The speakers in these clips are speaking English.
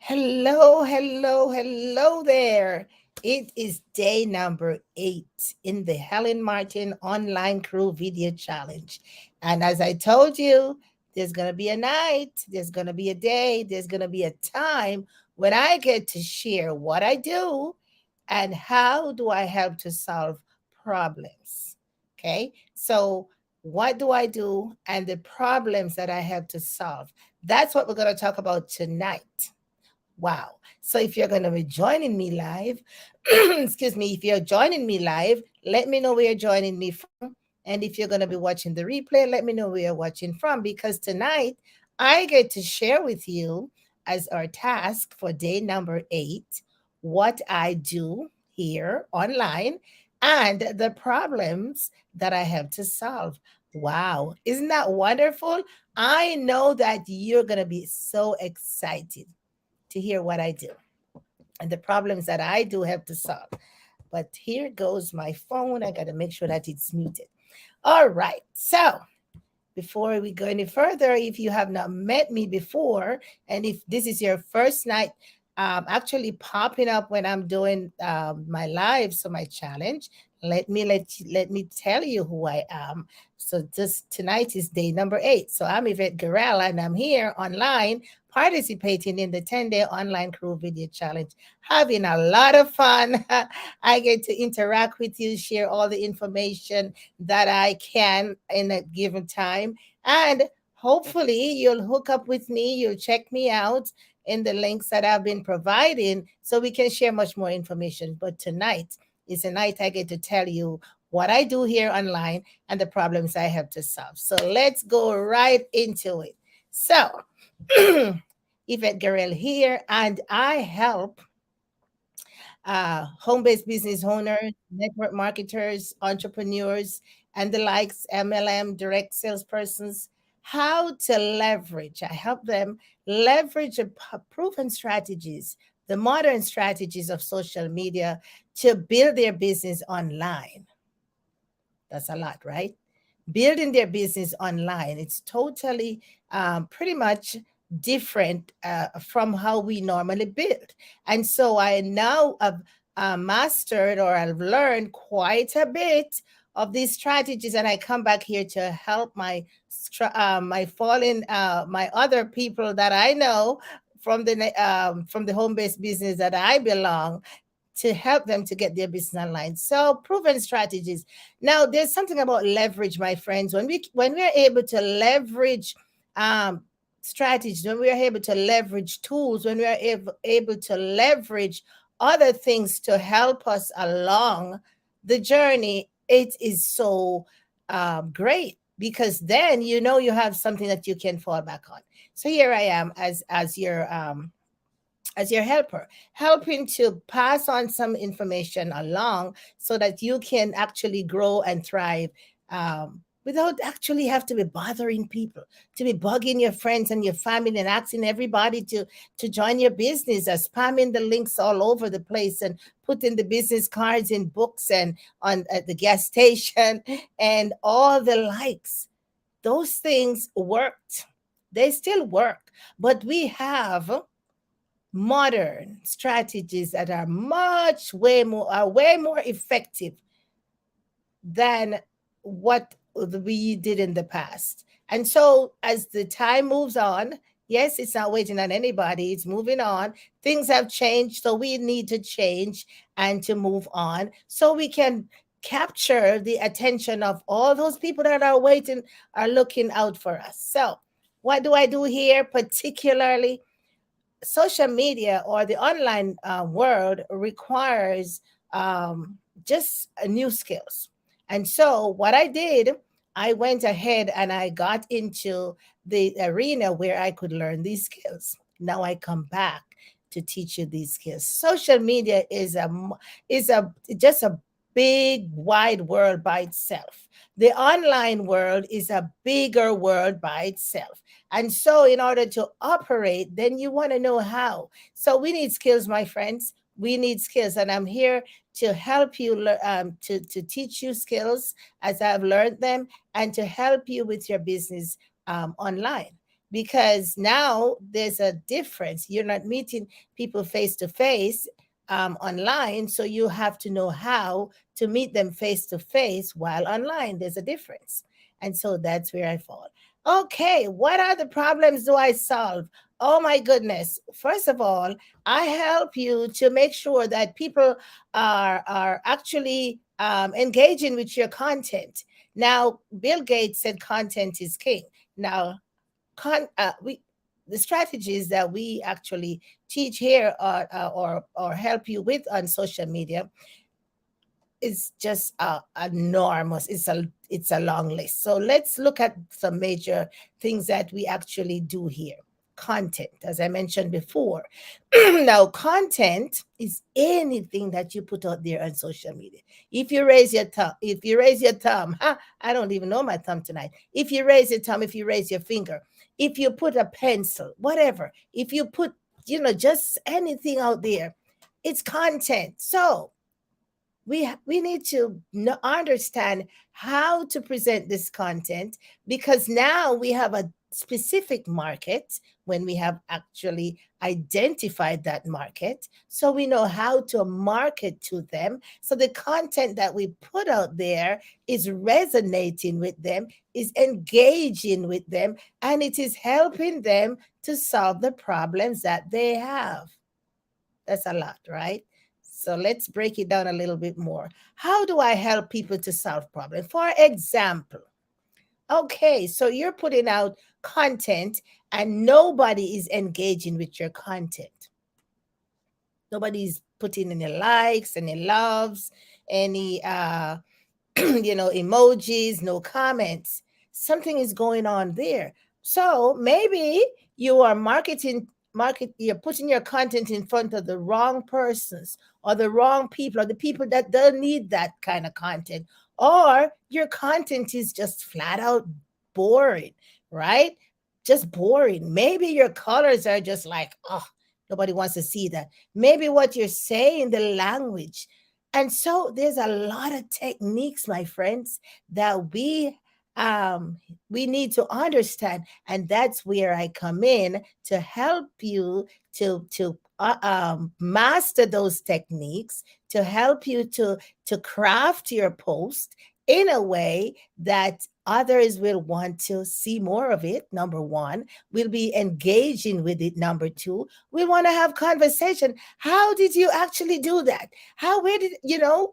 Hello, hello, hello there. It is day number 8 in the Helen Martin Online Crew Video Challenge. And as I told you, there's going to be a night, there's going to be a day, there's going to be a time when I get to share what I do and how do I help to solve problems. Okay, so what do I do and the problems that I help to solve? That's what we're going to talk about tonight. Wow. So if you're going to be joining me live, excuse me, if you're joining me live, let me know where you're joining me from. And if you're going to be watching the replay, let me know where you're watching from because tonight I get to share with you as our task for day number 8 what I do here online and the problems that I have to solve. Wow. Isn't that wonderful? I know that you're going to be so excited to hear what I do and the problems that I do have to solve. But here goes my phone. I got to make sure that it's muted. All right. So before we go any further, if you have not met me before, and if this is your first night actually popping up when I'm doing my live, so my challenge, let me tell you who I am. So this tonight is day number 8. So I'm Yvette Guerrero, and I'm here online participating in the 10-day online crew video challenge, having a lot of fun. I get to interact with you, share all the information that I can in a given time. And hopefully, you'll hook up with me, you'll check me out in the links that I've been providing so we can share much more information. But tonight is a night I get to tell you what I do here online and the problems I have to solve. So let's go right into it. So, Yvette Guerrero here, and I help home-based business owners, network marketers, entrepreneurs, and the likes, MLM, direct salespersons, how to leverage. I help them leverage the proven strategies, the modern strategies of social media to build their business online. That's a lot, right? Building their business online. It's totally pretty much different from how we normally build. And so I now have mastered or I've learned quite a bit of these strategies, and I come back here to help my fallen my other people that I know from the home based business that I belong to help them to get their business online. So proven strategies. Now there's something about leverage, my friends. When we are able to leverage um, strategies, when we are able to leverage tools, when we are able to leverage other things to help us along the journey, it is so great because then you know you have something that you can fall back on. So here I am as your helper, helping to pass on some information along so that you can actually grow and thrive without actually have to be bothering people, to be bugging your friends and your family and asking everybody to join your business, or spamming the links all over the place and putting the business cards in books and on at the gas station and all the likes. Those things worked. They still work, but we have modern strategies that are way more effective than what we did in the past. And so as the time moves on, yes, it's not waiting on anybody, it's moving on. Things have changed, so we need to change and to move on so we can capture the attention of all those people that are waiting, are looking out for us. So what do I do here particularly? Social media or the online world requires just new skills. And so, what I did, I went ahead and I got into the arena where I could learn these skills. Now I come back to teach you these skills. Social media is a just a big wide world by itself. The online world is a bigger world by itself. And so, in order to operate, then you want to know how. So, we need skills, my friends. We need skills. And I'm here to help you, to teach you skills as I've learned them and to help you with your business online. because now there's a difference. You're not meeting people face to face online, so you have to know how to meet them face to face while online. There's a difference. And so that's where I fall. Okay, what are the problems do I solve? Oh my goodness. First of all, I help you to make sure that people are actually engaging with your content. Now, Bill Gates said content is king. Now, we the strategies that we actually teach here or help you with on social media is just enormous. It's a long list. So let's look at some major things that we actually do here. Content, as I mentioned before. Now, content is anything that you put out there on social media. If you raise your thumb, I don't even know my thumb tonight. If you raise your thumb, if you raise your finger, if you put a pencil, whatever, if you put, just anything out there, it's content. So we need to understand how to present this content, because now we have a specific market when we have actually identified that market, so we know how to market to them, so the content that we put out there is resonating with them, is engaging with them, and it is helping them to solve the problems that they have. That's a lot, right? So let's break it down a little bit more. How do I help people to solve problems? For example, okay, so you're putting out content and nobody is engaging with your content. Nobody's putting any likes, any loves, any emojis, no comments. Something is going on there. So maybe you are you're putting your content in front of the wrong persons or the wrong people or the people that don't need that kind of content. Or your content is just flat out boring, right? Just boring. Maybe your colors are just like, oh, nobody wants to see that. Maybe what you're saying, the language, and so there's a lot of techniques, my friends, that we need to understand, and that's where I come in to help you to master those techniques, to help you to craft your post in a way that others will want to see more of it. Number one, we'll be engaging with it. Number two, we want to have conversation. How did you actually do that? Where did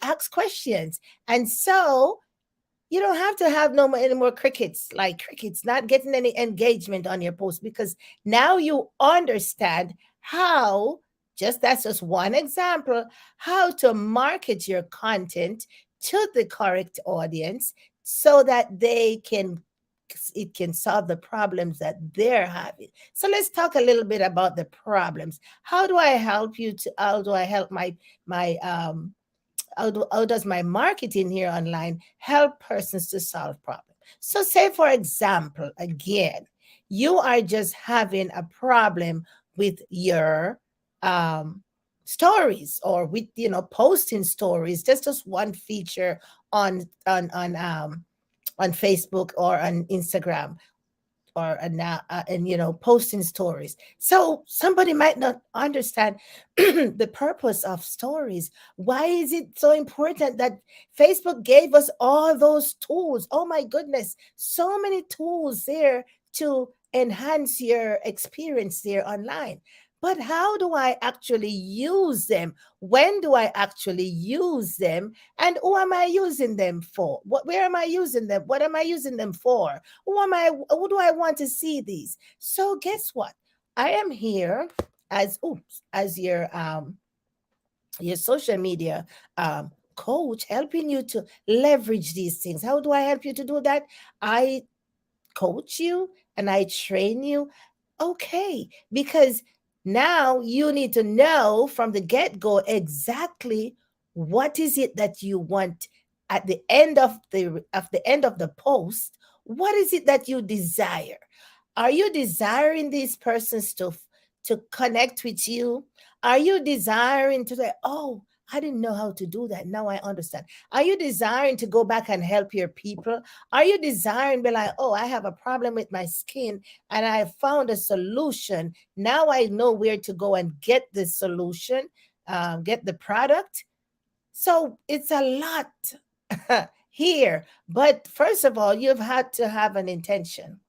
ask questions? And so you don't have to have any more crickets, like crickets not getting any engagement on your post, because now you understand how, just that's just one example, how to market your content to the correct audience so that it can solve the problems that they're having. So let's talk a little bit about the problems. How do I help my how does my marketing here online help persons to solve problems? So say, for example, again, you are just having a problem with your stories, or with posting stories. That's just one feature on Facebook or on Instagram, or and posting stories. So somebody might not understand the purpose of stories. Why is it so important that Facebook gave us all those tools? Oh my goodness, so many tools there to enhance your experience there online. But how do I actually use them? When do I actually use them? And who am I using them for? Where am I using them? What am I using them for? Who do I want to see these? So guess what? I am here as your social media coach, helping you to leverage these things. How do I help you to do that? I coach you and I train you. Okay, because now you need to know from the get-go exactly what is it that you want at the end of the post. What is it that you desire? Are you desiring these persons to connect with you? Are you desiring to say, oh, I didn't know how to do that. Now I understand. Are you desiring to go back and help your people? Are you desiring be like, oh, I have a problem with my skin and I found a solution. Now I know where to go and get the solution, get the product. So it's a lot here. But first of all, you've had to have an intention.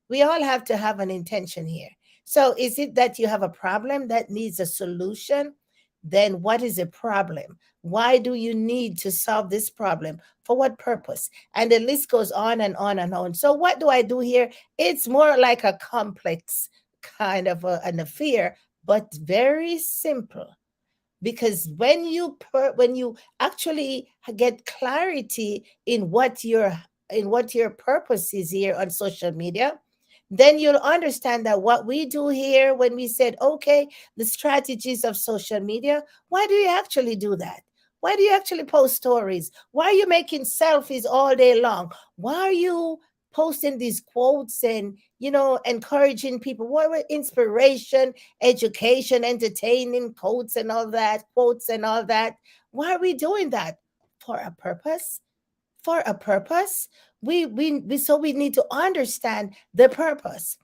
We all have to have an intention here. So, is it that you have a problem that needs a solution? Then, what is the problem? Why do you need to solve this problem? For what purpose? And the list goes on and on and on. So, what do I do here? It's more like a complex kind of an affair, but very simple, because when you actually get clarity in what your purpose is here on social media, then you'll understand that what we do here when we said, okay, the strategies of social media, why do you actually do that? Why do you actually post stories? Why are you making selfies all day long? Why are you posting these quotes and, encouraging people? What were inspiration, education, entertaining quotes and all that? Why are we doing that? For a purpose. For a purpose. So we need to understand the purpose.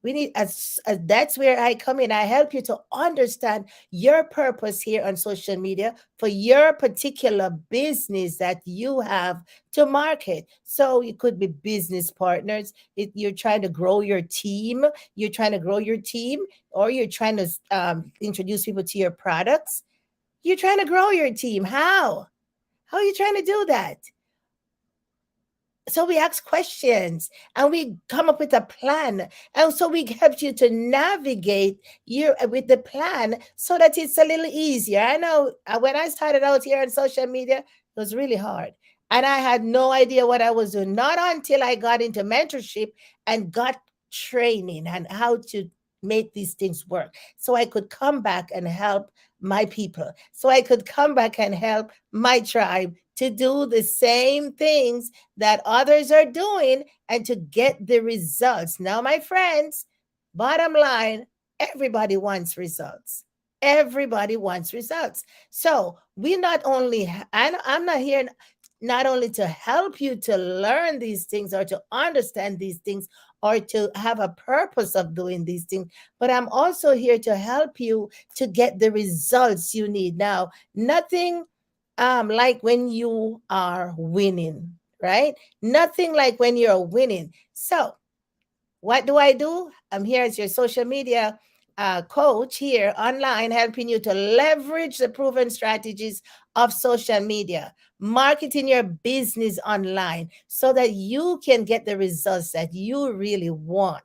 We need, as that's where I come in. I help you to understand your purpose here on social media for your particular business that you have to market. So it could be business partners. You're trying to grow your team. You're trying to grow your team, or you're trying to introduce people to your products. You're trying to grow your team. How? How are you trying to do that? So we ask questions and we come up with a plan, and so we help you to navigate your with the plan so that it's a little easier. I know when I started out here on social media, it was really hard, and I had no idea what I was doing. Not until I got into mentorship and got training and how to make these things work, so I could come back and help my people, so I could come back and help my tribe to do the same things that others are doing and to get the results. Now, my friends, bottom line, everybody wants results. Everybody wants results. So we not only, I'm not here not only to help you to learn these things or to understand these things or to have a purpose of doing these things, but I'm also here to help you to get the results you need. Now, nothing like when you are winning, right? Nothing like when you're winning. So what do I do? I'm here as your social media coach here online, helping you to leverage the proven strategies of social media, marketing your business online so that you can get the results that you really want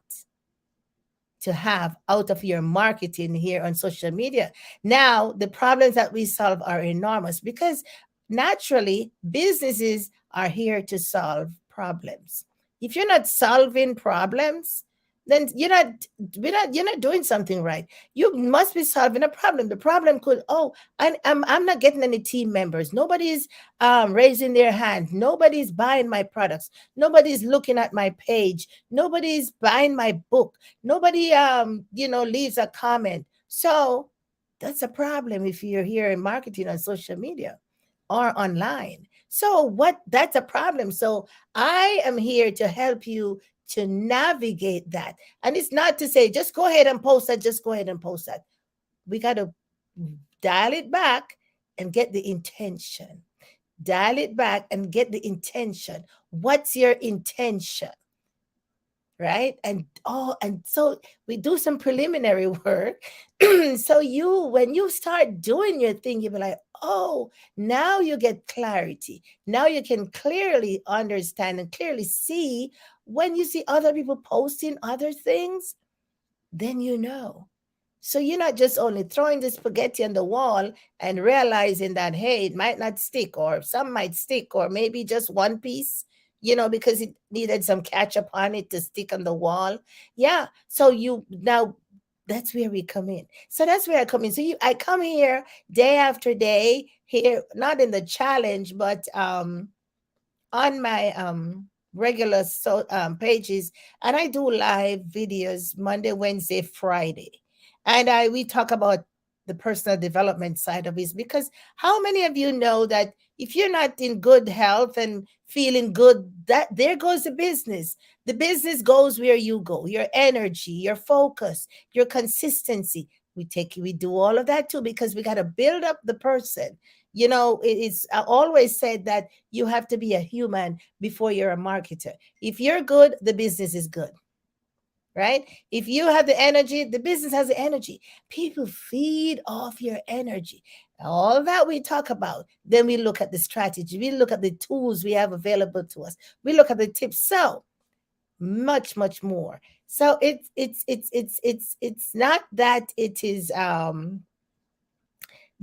to have out of your marketing here on social media. Now, the problems that we solve are enormous because naturally businesses are here to solve problems. If you're not solving problems, then you're not doing something right. You must be solving a problem. The problem could, oh, I'm not getting any team members. Nobody's raising their hand. Nobody's buying my products. Nobody's looking at my page. Nobody's buying my book. Nobody leaves a comment. So that's a problem if you're here in marketing on social media or online. So what that's a problem. So I am here to help you to navigate that. And it's not to say just go ahead and post that, just go ahead and post that. We got to dial it back and get the intention. Dial it back and get the intention. What's your intention? Right? And so we do some preliminary work. So when you start doing your thing, you'll be like, oh, now you get clarity. Now you can clearly understand and clearly see when you see other people posting other things, then you know. So you're not just only throwing the spaghetti on the wall and realizing that, hey, it might not stick, or some might stick, or maybe just one piece, because it needed some ketchup on it to stick on the wall. Yeah. So now that's where we come in. So that's where I come in. So I come here day after day here, not in the challenge, but on my regular pages, and I do live videos Monday, Wednesday, Friday, and I we talk about the personal development side of it. Because how many of you know that if you're not in good health and feeling good, that there goes the business. The business goes where you go. Your energy, your focus, your consistency. We do all of that too because we got to build up the person. You know, it's I always said that you have to be a human before you're a marketer. If you're good, the business is good, right? If you have the energy, the business has the energy. People feed off your energy. All that we talk about, then we look at the strategy, we look at the tools we have available to us, we look at the tips. So much, much more. So it's not that it is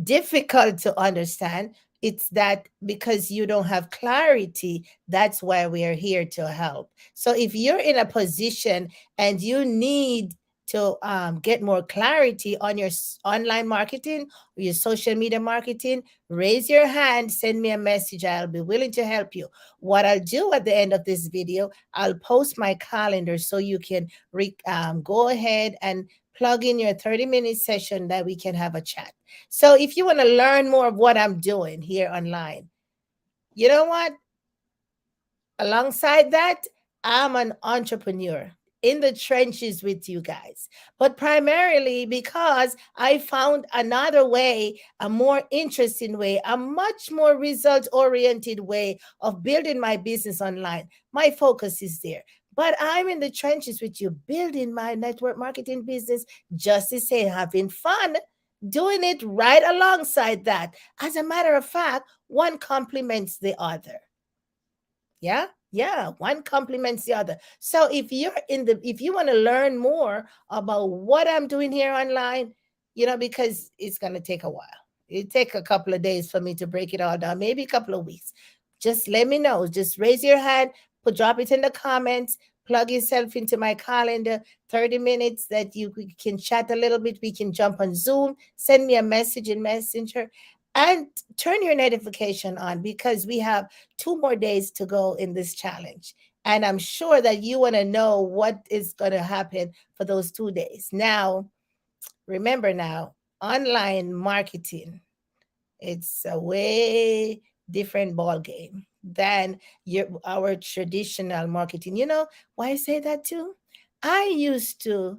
difficult to understand. It's that because you don't have clarity, that's why we are here to help. So if you're in a position and you need to get more clarity on your online marketing or your social media marketing, raise your hand, send me a message. I'll be willing to help you. What I'll do at the end of this video, I'll post my calendar so you can go ahead and plug in your 30-minute session that we can have a chat. So if you want to learn more of what I'm doing here online, you know what? Alongside that, I'm an entrepreneur in the trenches with you guys, but primarily because I found another way, a more interesting way, a much more result oriented way of building my business online. My focus is there. But I'm in the trenches with you, building my network marketing business, just to say, having fun, doing it right alongside that. As a matter of fact, one complements the other. Yeah. Yeah, one complements the other. So if you want to learn more about what I'm doing here online, because it's going to take a while. It take a couple of days for me to break it all down, maybe a couple of weeks. Just let me know. Just raise your hand, drop it in the comments, plug yourself into my calendar, 30 minutes that we can chat a little bit. We can jump on Zoom, send me a message in Messenger, and turn your notification on because we have 2 more days to go in this challenge. And I'm sure that you want to know what is going to happen for those 2 days. Now, remember now, online marketing, it's a way different ball game than our traditional marketing. You know why I say that too? I used to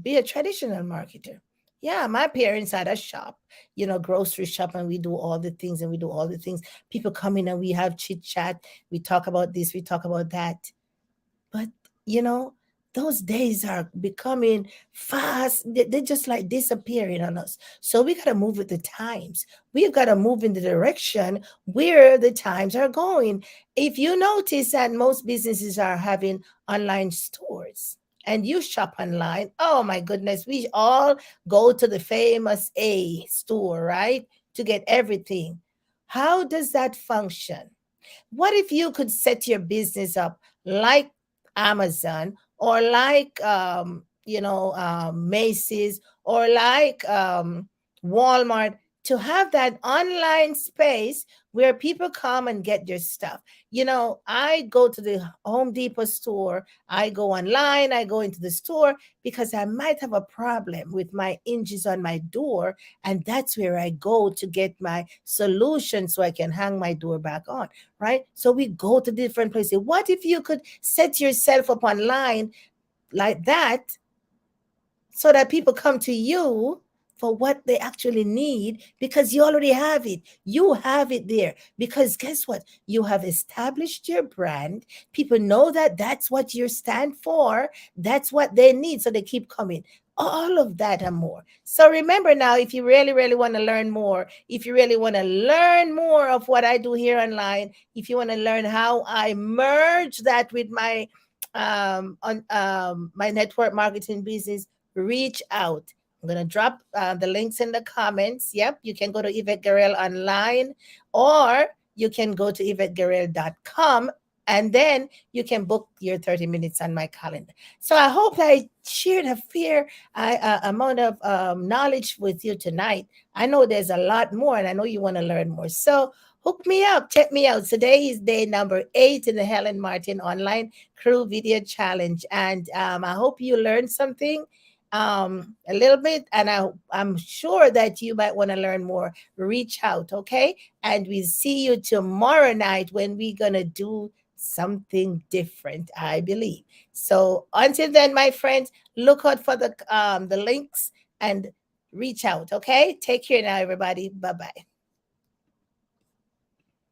be a traditional marketer. Yeah, my parents had a shop, grocery shop, and we do all the things and we do all the things. People come in and we have chit chat. We talk about this, we talk about that. But, you know, those days are becoming fast. They're just like disappearing on us. So we got to move with the times. We've got to move in the direction where the times are going. If you notice that most businesses are having online stores and you shop online, oh my goodness, we all go to the famous A store, right? To get everything. How does that function? What if you could set your business up like Amazon or like Macy's or like Walmart, to have that online space where people come and get your stuff? I go to the Home Depot store, I go online, I go into the store because I might have a problem with my hinges on my door, and that's where I go to get my solution so I can hang my door back on, right? So we go to different places. What if you could set yourself up online like that so that people come to you for what they actually need because you already have it. You have it there because guess what? You have established your brand. People know that that's what you stand for. That's what they need. So they keep coming. All of that and more. So remember now, if you really, really want to learn more, if you really want to learn more of what I do here online, if you want to learn how I merge that with my my network marketing business, reach out. I'm going to drop the links in the comments. Yep, you can go to Yvette Guerrero online, or you can go to YvetteGuerrero.com, and then you can book your 30 minutes on my calendar. So I hope I shared a fair amount of knowledge with you tonight. I know there's a lot more, and I know you want to learn more. So hook me up, check me out. Today is day number 8 in the Helen Martin Online Crew Video Challenge, and I hope you learned something. a little bit, and I'm sure that you might want to learn more. Reach out, okay? And we see you tomorrow night when we're gonna do something different, I believe. So until then, my friends, look out for the links and reach out, okay? Take care now, everybody. Bye bye.